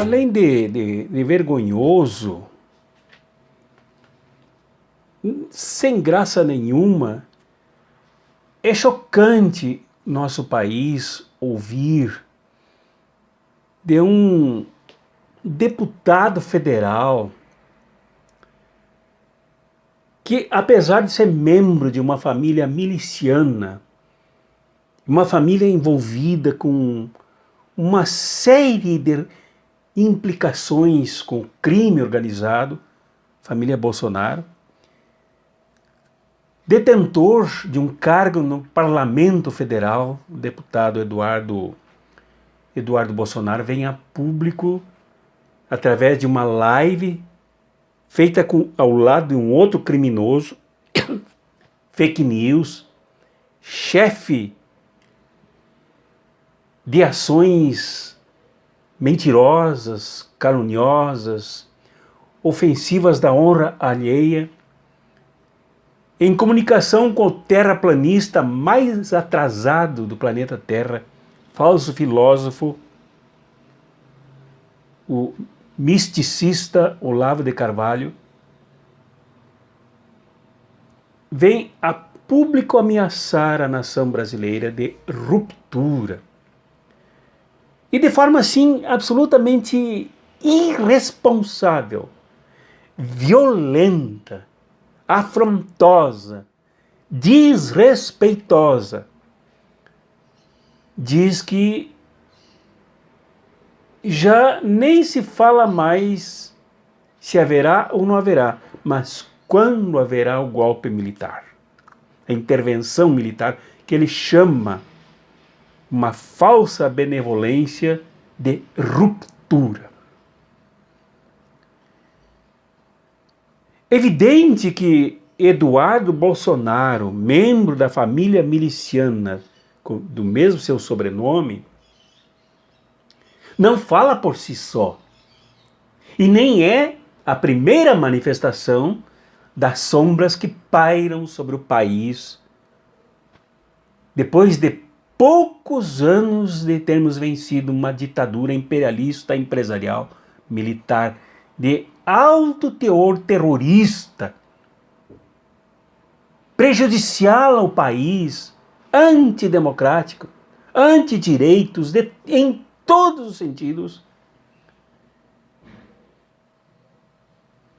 além de vergonhoso, sem graça nenhuma, é chocante nosso país ouvir de um deputado federal que, apesar de ser membro de uma família miliciana, uma família envolvida com uma série de implicações com crime organizado, família Bolsonaro, detentor de um cargo no Parlamento Federal, o deputado Eduardo Bolsonaro, vem a público, através de uma live feita ao lado de um outro criminoso, fake news, chefe de ações mentirosas, caluniosas, ofensivas da honra alheia, em comunicação com o terraplanista mais atrasado do planeta Terra, falso filósofo, o misticista Olavo de Carvalho, vem a público ameaçar a nação brasileira de ruptura. E de forma, assim, absolutamente irresponsável, violenta, afrontosa, desrespeitosa, diz que já nem se fala mais se haverá ou não haverá, mas quando haverá o golpe militar, a intervenção militar, que ele chama uma falsa benevolência de ruptura. Evidente que Eduardo Bolsonaro, membro da família miliciana, do mesmo seu sobrenome, não fala por si só. E nem é a primeira manifestação das sombras que pairam sobre o país depois de poucos anos de termos vencido uma ditadura imperialista, empresarial, militar, de alto teor terrorista, prejudicial ao país, antidemocrático, antidireitos, em todos os sentidos.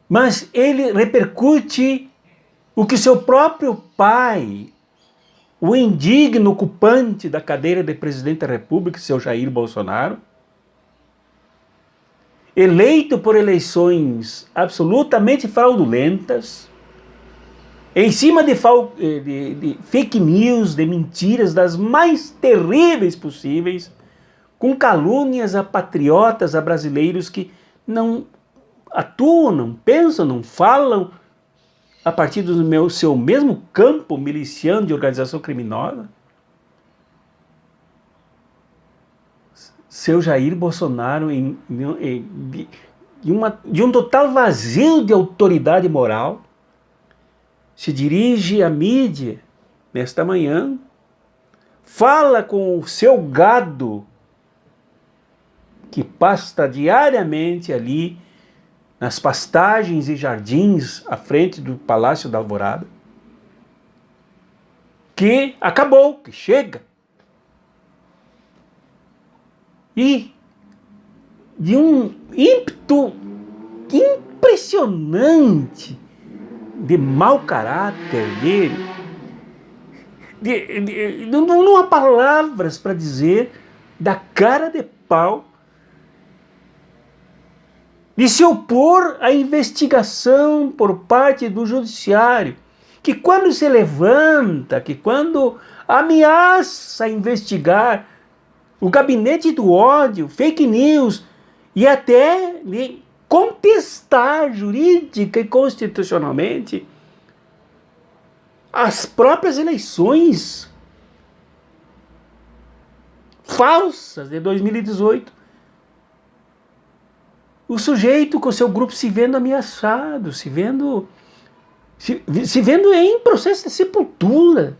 Mas ele repercute o que seu próprio pai, o indigno ocupante da cadeira de presidente da República, seu Jair Bolsonaro, eleito por eleições absolutamente fraudulentas, em cima de fake news, de mentiras das mais terríveis possíveis, com calúnias a patriotas, a brasileiros que não atuam, não pensam, não falam a partir do seu mesmo campo miliciano de organização criminosa. Seu Jair Bolsonaro, de um total vazio de autoridade moral, se dirige à mídia nesta manhã, fala com o seu gado, que pasta diariamente ali nas pastagens e jardins à frente do Palácio da Alvorada, que acabou, que chega. E de um ímpeto impressionante de mau caráter dele, não há palavras para dizer da cara de pau de se opor à investigação por parte do judiciário, que quando se levanta, que quando ameaça investigar o gabinete do ódio, fake news, e até contestar jurídica e constitucionalmente as próprias eleições falsas de 2018. O sujeito com seu grupo se vendo ameaçado, se vendo em processo de sepultura,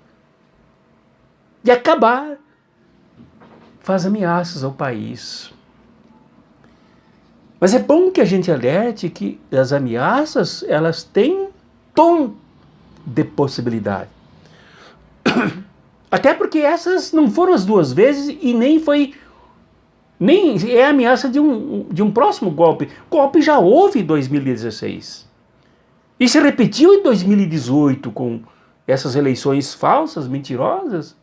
de acabar, faz ameaças ao país. Mas é bom que a gente alerte que as ameaças, elas têm tom de possibilidade. Até porque essas não foram as duas vezes e nem é a ameaça de um próximo golpe. Golpe já houve em 2016. E se repetiu em 2018 com essas eleições falsas, mentirosas.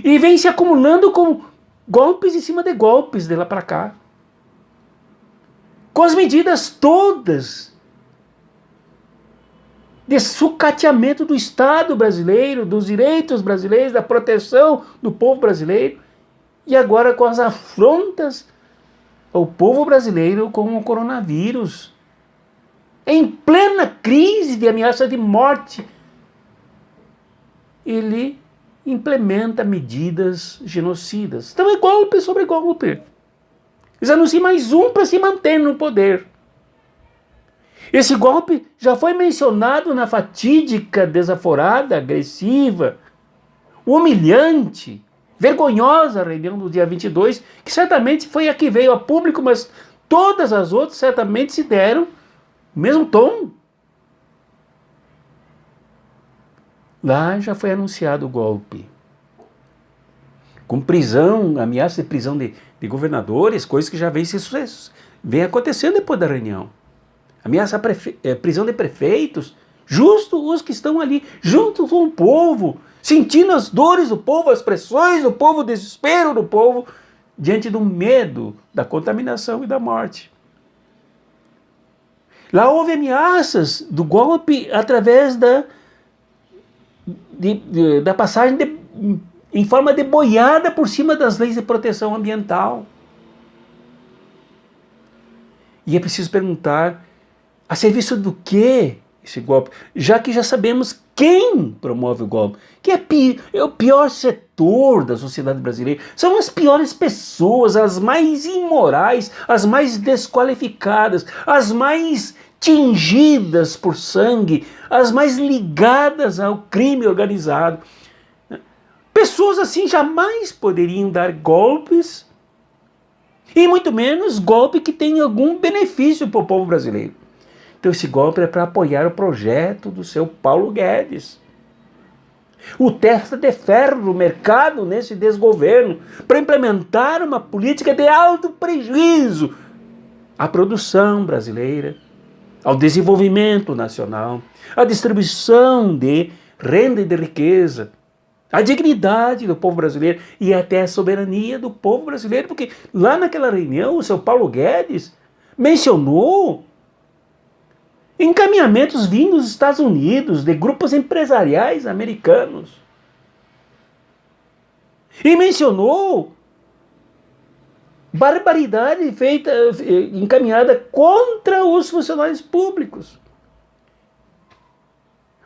E vem se acumulando com golpes em cima de golpes de lá para cá. Com as medidas todas de sucateamento do Estado brasileiro, dos direitos brasileiros, da proteção do povo brasileiro. E agora com as afrontas ao povo brasileiro com o coronavírus. Em plena crise de ameaça de morte, ele implementa medidas genocidas. Então é golpe sobre golpe. Eles anunciam mais um para se manter no poder. Esse golpe já foi mencionado na fatídica, desaforada, agressiva, humilhante, vergonhosa reunião do dia 22, que certamente foi a que veio a público, mas todas as outras certamente se deram no mesmo tom. Lá já foi anunciado o golpe. Com prisão, ameaça de prisão de governadores, coisas que já vem acontecendo depois da reunião. Ameaça prisão de prefeitos, justo os que estão ali, junto com o povo, sentindo as dores do povo, as pressões do povo, o desespero do povo, diante do medo da contaminação e da morte. Lá houve ameaças do golpe através da passagem em forma de boiada por cima das leis de proteção ambiental. E é preciso perguntar, a serviço do que esse golpe? Já que já sabemos quem promove o golpe, que é o pior setor da sociedade brasileira. São as piores pessoas, as mais imorais, as mais desqualificadas, as mais tingidas por sangue, as mais ligadas ao crime organizado. Pessoas assim jamais poderiam dar golpes, e muito menos golpe que tenha algum benefício para o povo brasileiro. Então esse golpe é para apoiar o projeto do seu Paulo Guedes. O testa de ferro do mercado nesse desgoverno, para implementar uma política de alto prejuízo à produção brasileira, ao desenvolvimento nacional, à distribuição de renda e de riqueza, à dignidade do povo brasileiro e até à soberania do povo brasileiro, porque lá naquela reunião o seu Paulo Guedes mencionou encaminhamentos vindos dos Estados Unidos, de grupos empresariais americanos. E mencionou barbaridade encaminhada contra os funcionários públicos.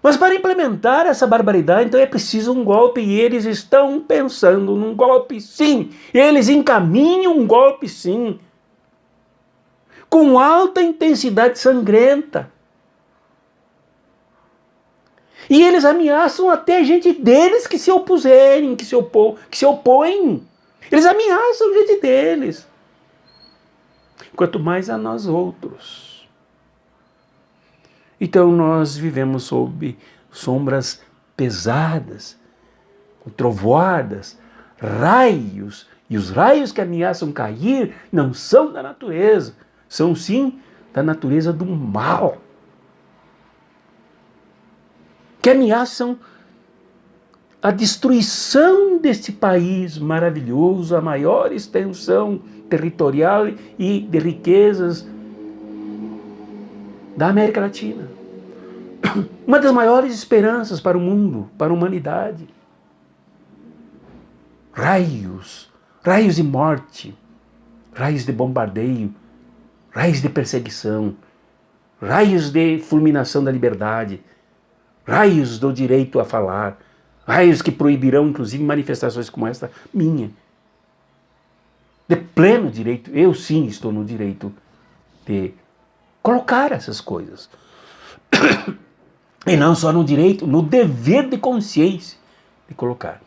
Mas para implementar essa barbaridade, então é preciso um golpe, e eles estão pensando num golpe sim. Eles encaminham um golpe sim. Com alta intensidade sangrenta. E eles ameaçam até gente deles que se opuserem, que se opõem. Eles ameaçam gente deles. Quanto mais a nós outros. Então nós vivemos sob sombras pesadas, com trovoadas, raios. E os raios que ameaçam cair não são da natureza. São sim da natureza do mal. Que ameaçam a destruição deste país maravilhoso, a maior extensão territorial e de riquezas da América Latina. Uma das maiores esperanças para o mundo, para a humanidade. Raios de morte, raios de bombardeio, raios de perseguição, raios de fulminação da liberdade, raios do direito a falar, raios que proibirão, inclusive, manifestações como esta minha. De pleno direito, eu sim estou no direito de colocar essas coisas. E não só no direito, no dever de consciência de colocar.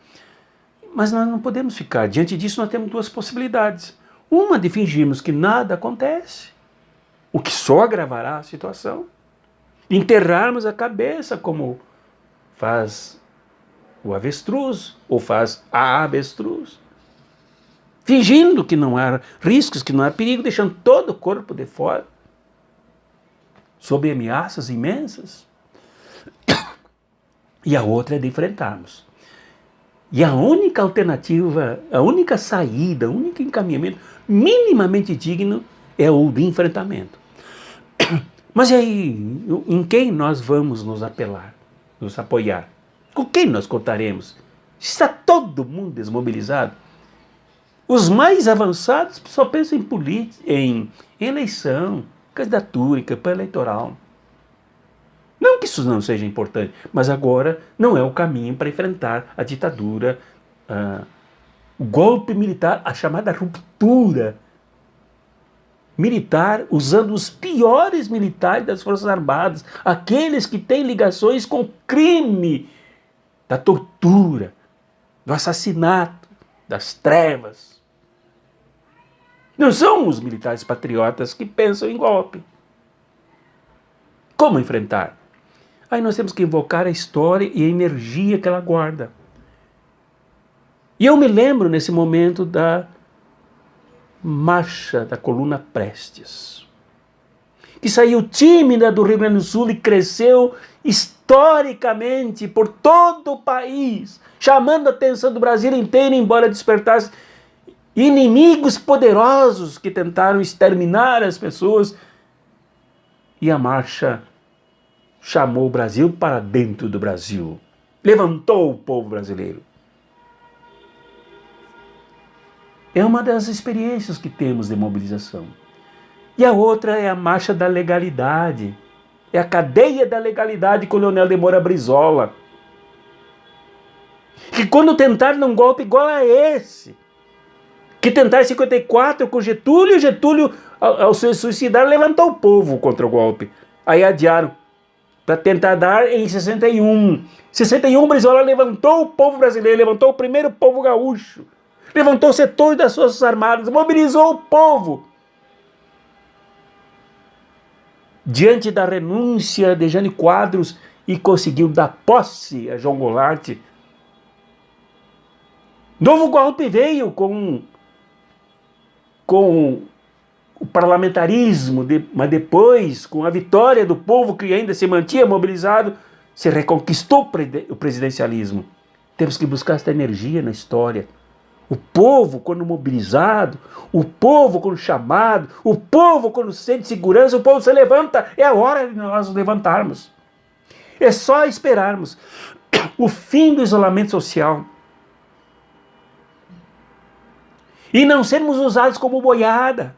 Mas nós não podemos ficar. Diante disso, nós temos duas possibilidades. Uma de fingirmos que nada acontece, o que só agravará a situação. Enterrarmos a cabeça como faz o avestruz, ou faz a avestruz. Fingindo que não há riscos, que não há perigo, deixando todo o corpo de fora, sob ameaças imensas. E a outra é de enfrentarmos. E a única alternativa, a única saída, o único encaminhamento minimamente digno é o de enfrentamento. Mas e aí, em quem nós vamos nos apelar, nos apoiar? Com quem nós contaremos? Está todo mundo desmobilizado? Os mais avançados só pensam em política, em eleição, candidatura, campanha eleitoral. Não que isso não seja importante, mas agora não é o caminho para enfrentar a ditadura, o golpe militar, a chamada ruptura militar, usando os piores militares das Forças Armadas, aqueles que têm ligações com o crime da tortura, do assassinato, das trevas. Não são os militares patriotas que pensam em golpe. Como enfrentar? Aí nós temos que invocar a história e a energia que ela guarda. E eu me lembro nesse momento da marcha da coluna Prestes, que saiu tímida do Rio Grande do Sul e cresceu historicamente por todo o país, chamando a atenção do Brasil inteiro, embora despertasse inimigos poderosos que tentaram exterminar as pessoas. E a marcha chamou o Brasil para dentro do Brasil, levantou o povo brasileiro. É uma das experiências que temos de mobilização. E a outra é a marcha da legalidade. É a cadeia da legalidade com o Leonel de Moura Brizola. Que quando tentaram um golpe igual a esse, que tentaram em 54 com Getúlio, ao se suicidar, levantou o povo contra o golpe. Aí adiaram para tentar dar em 61. 61, Brizola levantou o povo brasileiro, levantou o primeiro povo gaúcho. Levantou setores das Forças Armadas, mobilizou o povo. Diante da renúncia de Jânio Quadros e conseguiu dar posse a João Goulart. Novo golpe veio com o parlamentarismo, mas depois, com a vitória do povo que ainda se mantinha mobilizado, se reconquistou o presidencialismo. Temos que buscar esta energia na história. O povo, quando mobilizado, o povo, quando chamado, o povo, quando sente segurança, o povo se levanta. É a hora de nós nos levantarmos. É só esperarmos o fim do isolamento social. E não sermos usados como boiada.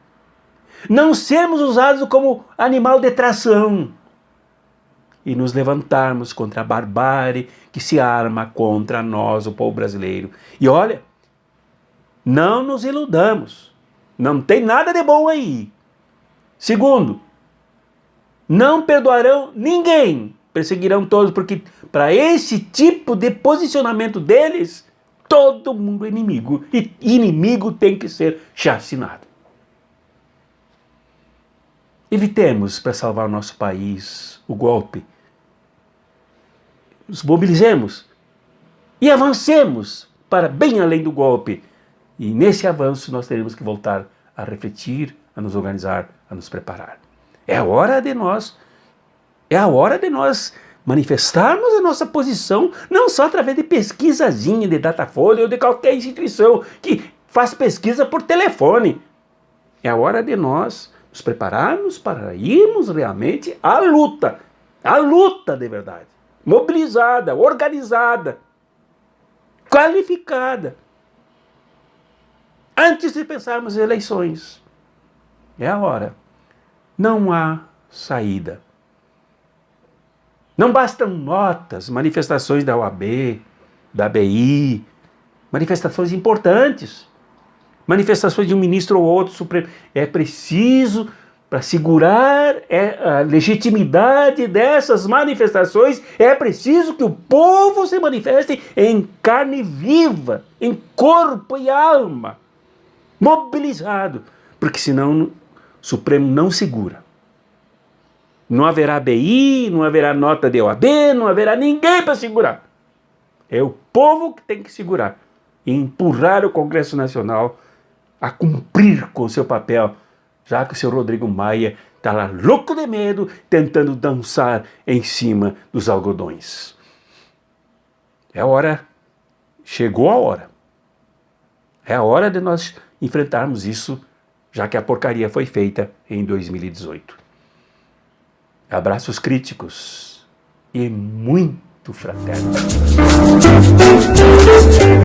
Não sermos usados como animal de tração. E nos levantarmos contra a barbárie que se arma contra nós, o povo brasileiro. E olha, não nos iludamos. Não tem nada de bom aí. Segundo, não perdoarão ninguém. Perseguirão todos, porque para esse tipo de posicionamento deles, todo mundo é inimigo. E inimigo tem que ser chacinado. Evitemos, para salvar o nosso país, o golpe. Nos mobilizemos e avancemos para bem além do golpe. E nesse avanço nós teremos que voltar a refletir, a nos organizar, a nos preparar. É a hora de nós manifestarmos a nossa posição, não só através de pesquisazinha de Datafolha ou de qualquer instituição que faz pesquisa por telefone. É a hora de nós nos prepararmos para irmos realmente à luta de verdade, mobilizada, organizada, qualificada. Antes de pensarmos em eleições, é a hora. Não há saída. Não bastam notas, manifestações da OAB, da ABI, manifestações importantes, manifestações de um ministro ou outro supremo. É preciso, para segurar a legitimidade dessas manifestações, é preciso que o povo se manifeste em carne viva, em corpo e alma. mobilizado, porque senão o Supremo não segura. Não haverá BI, não haverá nota de OAB, não haverá ninguém para segurar. É o povo que tem que segurar e empurrar o Congresso Nacional a cumprir com o seu papel, já que o senhor Rodrigo Maia está lá louco de medo, tentando dançar em cima dos algodões. É a hora, chegou a hora. É a hora de nós enfrentarmos isso, já que a porcaria foi feita em 2018. Abraços críticos e muito fraternos.